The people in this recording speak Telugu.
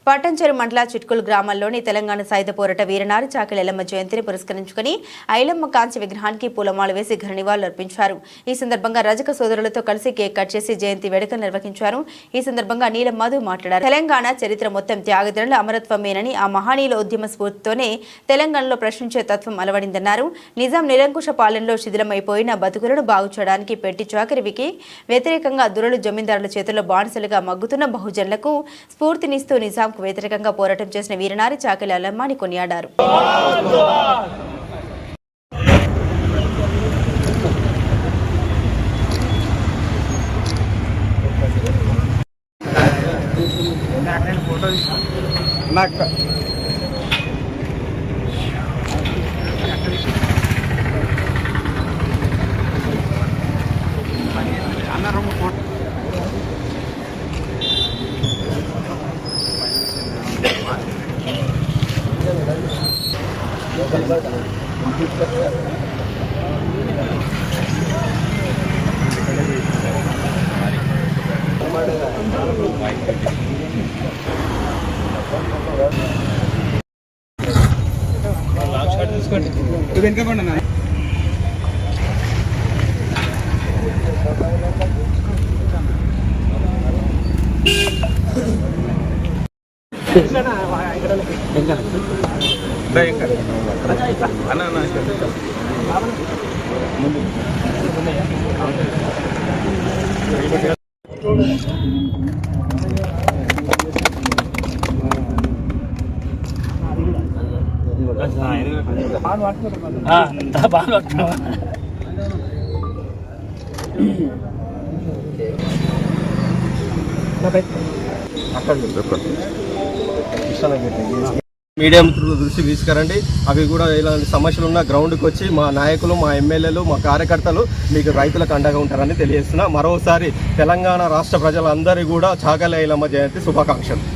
పట్టంచెరు మండల చిట్కులు గ్రామాల్లోని తెలంగాణ సాయుధ పోరాట వీరనారి చాకలి ఎల్లమ్మ జయంతిని పురస్కరించుకుని ఐలమ్మ కాంచి విగ్రహానికి పూలమాల వేసి ఘన నివాళులు అర్పించారు. ఈ సందర్భంగా రజక సోదరులతో కలిసి కేక్ కట్ చేసి జయంతి వేడుకలు నిర్వహించారు. ఈ సందర్భంగా నీలం మధు మాట్లాడారు. తెలంగాణ చరిత్ర మొత్తం త్యాగదనుల అమరత్వమేనని, ఆ మహనీయుల ఉద్యమ స్ఫూర్తితోనే తెలంగాణలో ప్రశ్నించే తత్వం అలవడిందన్నారు. నిజాం నిరంకుశ పాలనలో శిథిలమైపోయిన బతుకులను బాగు చేయడానికి పెట్టి చాకరికి వ్యతిరేకంగా దురలు జమీందారుల చేతుల్లో బానిసలుగా మగ్గుతున్న బహుజనులకు స్ఫూర్తినిస్తూ నిజాం వ్యతిరేకంగా పోరాటం చేసిన వీరనారి చాకలి ఎల్లమ్మ అని కొనియాడారు. మీడియా మిత్రుల దృష్టి తీసుకురండి. అవి కూడా ఇలాంటి సమస్యలు ఉన్న గ్రౌండ్కి వచ్చి మా నాయకులు, మా ఎమ్మెల్యేలు, మా కార్యకర్తలు మీకు రైతులకు అండగా ఉంటారని తెలియజేస్తున్నా. మరోసారి తెలంగాణ రాష్ట్ర ప్రజలందరూ కూడా చాకలి ఎల్లమ్మ జయంతి శుభాకాంక్షలు.